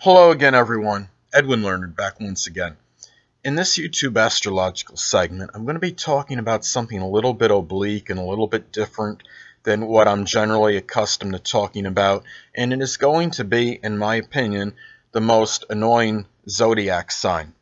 Hello again, everyone. Edwin Learnard back once again. In this YouTube astrological segment, I'm going to be talking about something a little bit oblique and a little bit different than what I'm generally accustomed to talking about, and it is going to be, in my opinion, the most annoying zodiac sign.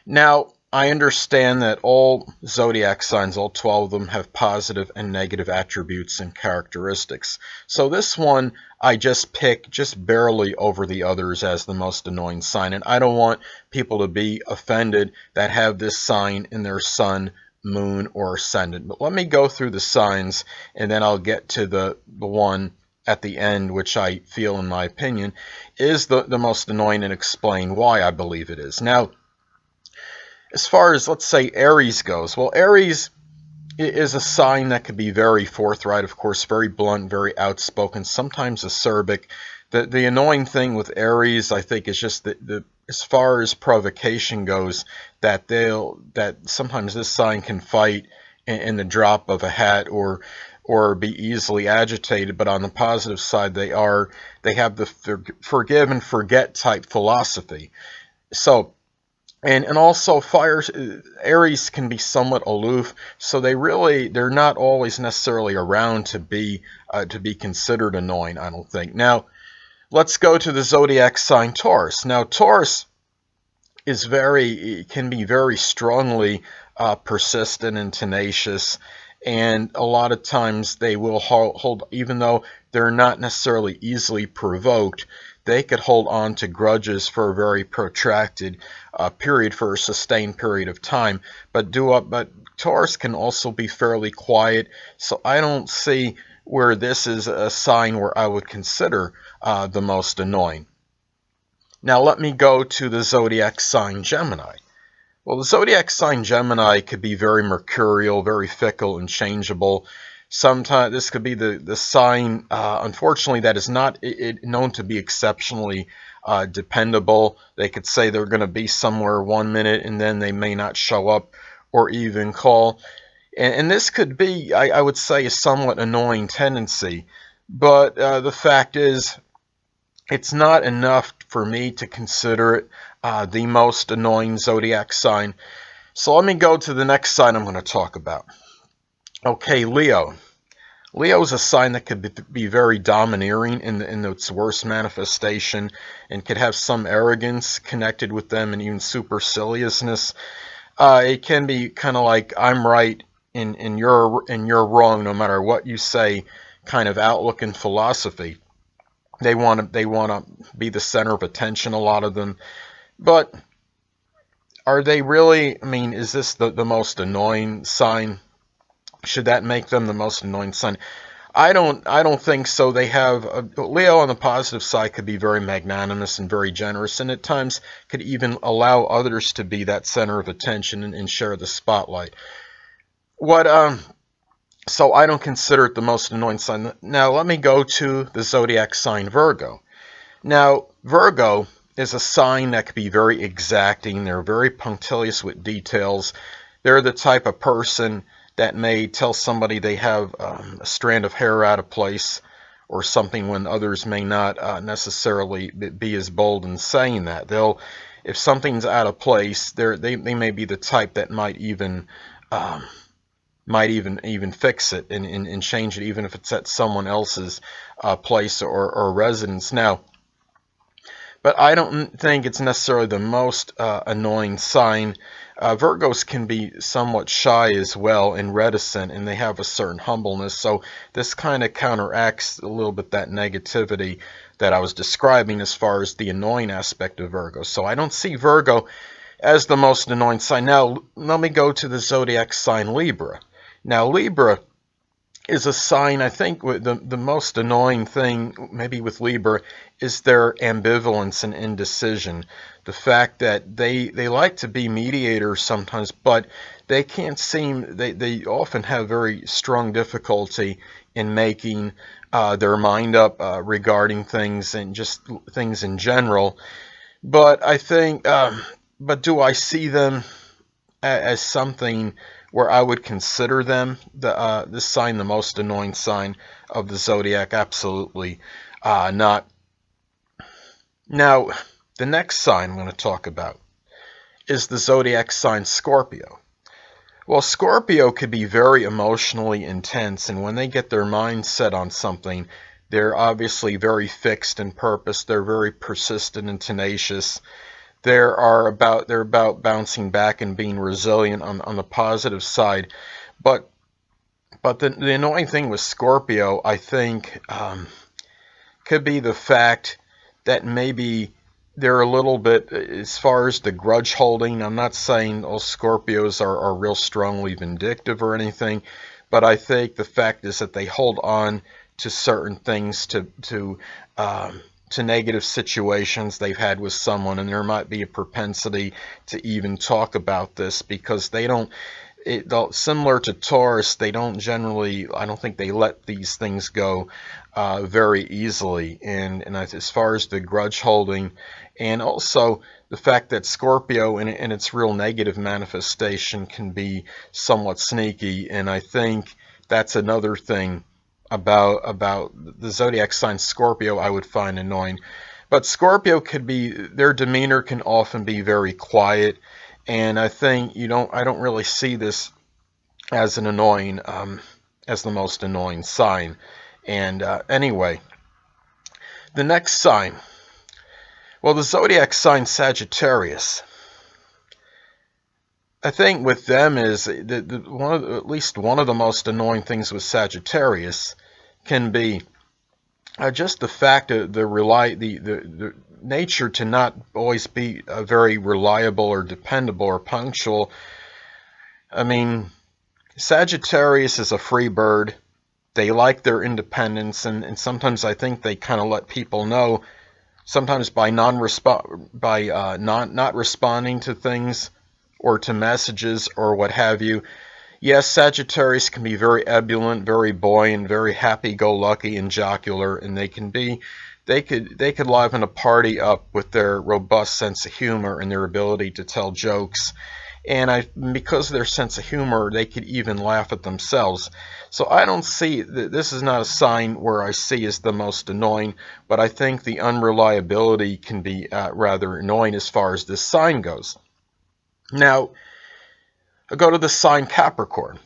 Now, I understand that all zodiac signs, all 12 of them, have positive and negative attributes and characteristics. So this one I just pick just barely over the others as the most annoying sign. And I don't want people to be offended that have this sign in their sun, moon, or ascendant. But let me go through the signs and then I'll get to the one at the end, which I feel, in my opinion, is the most annoying, and explain why I believe it is. Now, as far as, let's say, Aries goes, well, Aries is a sign that could be very forthright, of course, very blunt, very outspoken, sometimes acerbic. The annoying thing with Aries, I think, is just the as far as provocation goes, that sometimes this sign can fight in the drop of a hat, or be easily agitated. But on the positive side, they have the forgive and forget type philosophy. So, and also Aries can be somewhat aloof, so they're not always necessarily around to be considered annoying, I don't think. Now, let's go to the zodiac sign Taurus. Now, Taurus can be very strongly persistent and tenacious, and a lot of times they will hold, even though they're not necessarily easily provoked, they could hold on to grudges for a very protracted period, for a sustained period of time. But Taurus can also be fairly quiet, so I don't see where this is a sign where I would consider the most annoying. Now let me go to the zodiac sign Gemini. Well, the zodiac sign Gemini could be very mercurial, very fickle and changeable. Sometimes this could be the sign, unfortunately, that is not known to be exceptionally dependable. They could say they're going to be somewhere one minute and then they may not show up or even call. And this could be, I would say, a somewhat annoying tendency. But the fact is, it's not enough for me to consider it the most annoying zodiac sign. So let me go to the next sign I'm going to talk about. Okay, Leo. Leo is a sign that could be very domineering in its worst manifestation, and could have some arrogance connected with them, and even superciliousness. It can be kind of like, I'm right and you're wrong no matter what you say, kind of outlook and philosophy. They want to be the center of attention, a lot of them. But are they really? I mean, is this the most annoying sign? Should that make them the most annoying sign? I don't think so. They have Leo on the positive side could be very magnanimous and very generous, and at times could even allow others to be that center of attention and share the spotlight. So I don't consider it the most annoying sign. Now let me go to the zodiac sign Virgo. Now, Virgo is a sign that can be very exacting. They're very punctilious with details. They're the type of person that may tell somebody they have a strand of hair out of place or something, when others may not necessarily be as bold in saying that. If something's out of place, they may be the type that might even fix it and change it, even if it's at someone else's place or residence. Now, but I don't think it's necessarily the most annoying sign. Virgos can be somewhat shy as well and reticent, and they have a certain humbleness. So this kind of counteracts a little bit that negativity that I was describing as far as the annoying aspect of Virgo. So I don't see Virgo as the most annoying sign. Now let me go to the zodiac sign Libra. Now, Libra is a sign, I think, the most annoying thing maybe with Libra is their ambivalence and indecision. The fact that they like to be mediators sometimes, but they often have very strong difficulty in making their mind up regarding things, and just things in general. But I think, but do I see them as something where I would consider them this sign the most annoying sign of the zodiac? Absolutely not. Now, the next sign I'm going to talk about is the zodiac sign Scorpio. Well, Scorpio could be very emotionally intense, and when they get their mind set on something, they're obviously very fixed in purpose. They're very persistent and tenacious. They're about bouncing back and being resilient on the positive side. But the annoying thing with Scorpio, I think, could be the fact that maybe they're a little bit, as far as the grudge holding. I'm not saying all Scorpios are real strongly vindictive or anything, but I think the fact is that they hold on to certain things, to negative situations they've had with someone, and there might be a propensity to even talk about this because they don't. Similar to Taurus, they don't generally, I don't think they let these things go very easily. And as far as the grudge holding, and also the fact that Scorpio in its real negative manifestation can be somewhat sneaky, and I think that's another thing about the zodiac sign Scorpio I would find annoying. But Scorpio could be, their demeanor can often be very quiet, and I think I don't really see this as an annoying, as the most annoying sign. And anyway, the next sign, well, the zodiac sign Sagittarius. I think with them is at least one of the most annoying things with Sagittarius can be just the fact of the nature to not always be very reliable or dependable or punctual. I mean, Sagittarius is a free bird. They like their independence, and sometimes I think they kind of let people know, sometimes by not responding to things or to messages or what have you. Yes, Sagittarius can be very ebullient, very buoyant, very happy-go-lucky and jocular, and they could liven a party up with their robust sense of humor and their ability to tell jokes. And because of their sense of humor, they could even laugh at themselves. So I don't see, this is not a sign where I see as the most annoying, but I think the unreliability can be rather annoying as far as this sign goes. Now, I'll go to the sign Capricorn.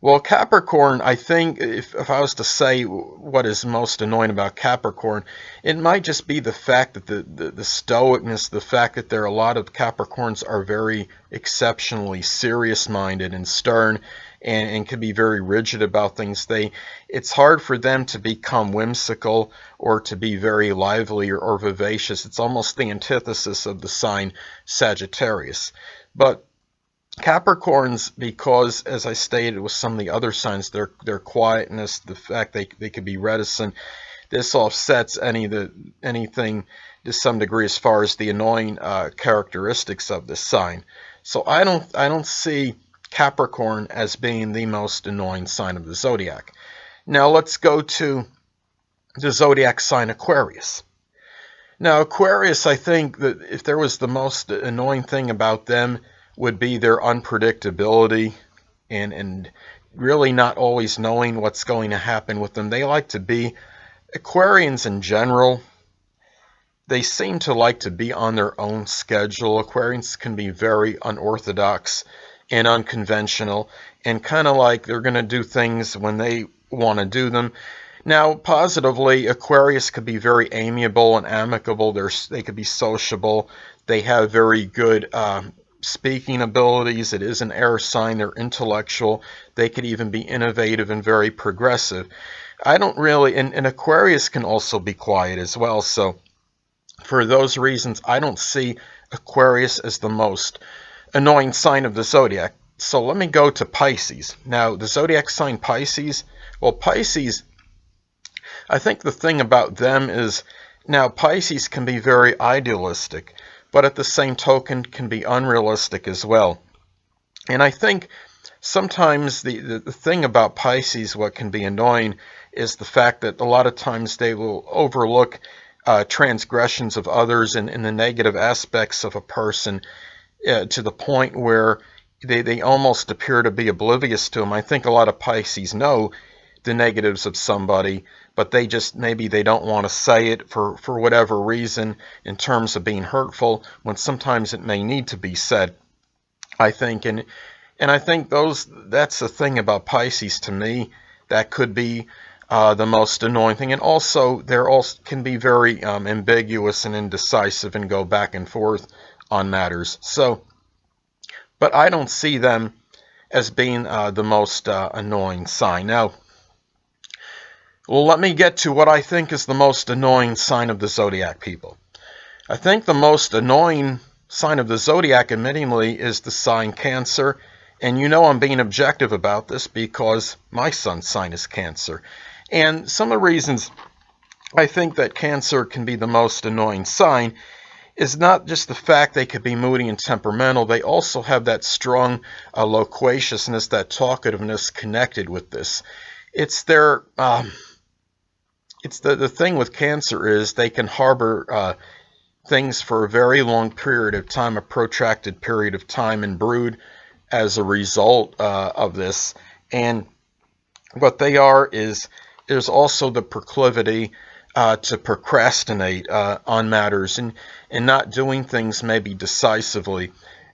Well, Capricorn, I think if I was to say what is most annoying about Capricorn, it might just be the fact that the stoicness, the fact that there are a lot of Capricorns are very exceptionally serious-minded and stern, and can be very rigid about things. It's hard for them to become whimsical or to be very lively or vivacious. It's almost the antithesis of the sign Sagittarius. But Capricorns, because as I stated with some of the other signs, their quietness, the fact they could be reticent, this offsets anything to some degree as far as the annoying characteristics of this sign. So I don't see Capricorn as being the most annoying sign of the zodiac. Now let's go to the zodiac sign Aquarius. Now Aquarius, I think that if there was the most annoying thing about them, would be their unpredictability and really not always knowing what's going to happen with them. They like to be, Aquarians in general, they seem to like to be on their own schedule. Aquarians can be very unorthodox and unconventional, and kind of like they're going to do things when they want to do them. Now, positively, Aquarius could be very amiable and amicable. They could be sociable. They have very good speaking abilities. It is an air sign. They're intellectual. They could even be innovative and very progressive. I don't really, and Aquarius can also be quiet as well. So for those reasons, I don't see Aquarius as the most annoying sign of the zodiac. So let me go to Pisces. Now, the zodiac sign Pisces, well, Pisces, I think the thing about them is, now Pisces can be very idealistic, but at the same token can be unrealistic as well. And I think sometimes the thing about Pisces, what can be annoying, is the fact that a lot of times they will overlook transgressions of others and the negative aspects of a person to the point where they almost appear to be oblivious to them. I think a lot of Pisces know the negatives of somebody, but they just, maybe they don't want to say it for whatever reason in terms of being hurtful, when sometimes it may need to be said, I think. And I think that's the thing about Pisces to me that could be the most annoying thing. And also, they're also can be very ambiguous and indecisive and go back and forth on matters. So, but I don't see them as being the most annoying sign. Now, well, let me get to what I think is the most annoying sign of the Zodiac people. I think the most annoying sign of the Zodiac, admittingly, is the sign Cancer. And you know I'm being objective about this because my sun's sign is Cancer. And some of the reasons I think that Cancer can be the most annoying sign is not just the fact they could be moody and temperamental. They also have that strong loquaciousness, that talkativeness connected with this. It's their, it's the thing with Cancer is they can harbor things for a very long period of time, a protracted period of time, and brood as a result of this. And what they are is, there's also the proclivity to procrastinate on matters and not doing things maybe decisively.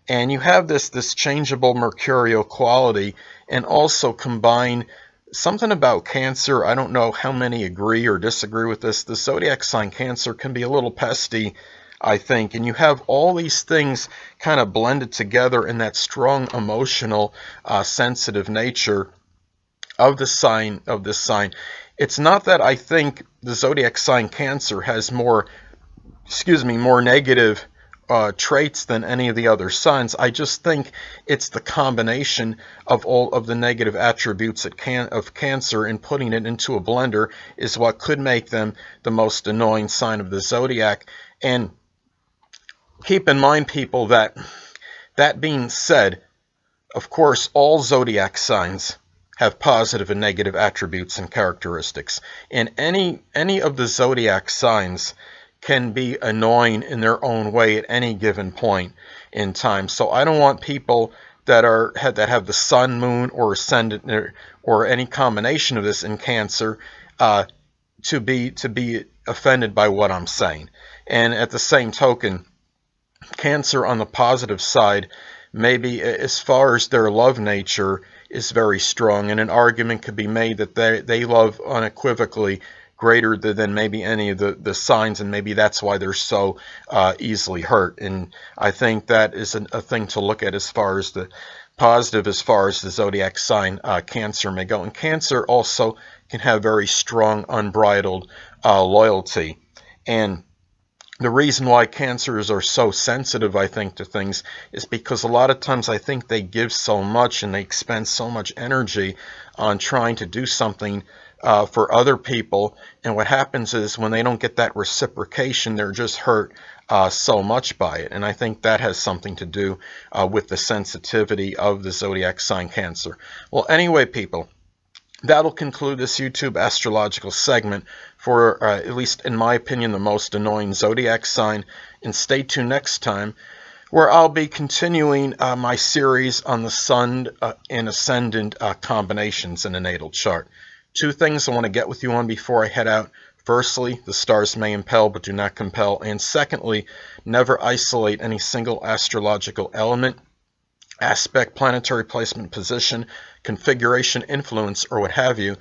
And you have this changeable mercurial quality, and also combine something about Cancer. I don't know how many agree or disagree with this. The zodiac sign Cancer can be a little pesty, I think, and you have all these things kind of blended together in that strong emotional, sensitive nature of the sign, of this sign. It's not that I think the zodiac sign Cancer has more negative traits than any of the other signs. I just think it's the combination of all of the negative attributes of Cancer, and putting it into a blender is what could make them the most annoying sign of the zodiac. And keep in mind, people, that being said, of course, all zodiac signs have positive and negative attributes and characteristics. And any of the zodiac signs can be annoying in their own way at any given point in time. So I don't want people that have the sun, moon, or ascendant, or any combination of this in Cancer to be offended by what I'm saying. And at the same token, Cancer on the positive side, maybe as far as their love nature is very strong, and an argument could be made that they love unequivocally greater than maybe any of the signs, and maybe that's why they're so easily hurt. And I think that is a thing to look at as far as the positive, as far as the zodiac sign Cancer may go. And Cancer also can have very strong, unbridled loyalty. And the reason why Cancers are so sensitive, I think, to things is because a lot of times I think they give so much and they expend so much energy on trying to do something for other people. And what happens is, when they don't get that reciprocation, they're just hurt so much by it. And I think that has something to do with the sensitivity of the zodiac sign Cancer. Well, anyway, people, that'll conclude this YouTube astrological segment for, at least in my opinion, the most annoying zodiac sign. And stay tuned next time, where I'll be continuing my series on the sun and ascendant combinations in a natal chart. Two things I want to get with you on before I head out. Firstly, the stars may impel but do not compel. And secondly, never isolate any single astrological element, aspect, planetary placement, position, configuration, influence, or what have you,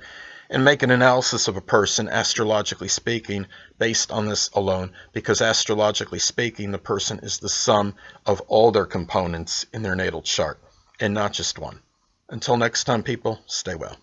and make an analysis of a person, astrologically speaking, based on this alone, because astrologically speaking, the person is the sum of all their components in their natal chart, and not just one. Until next time, people, stay well.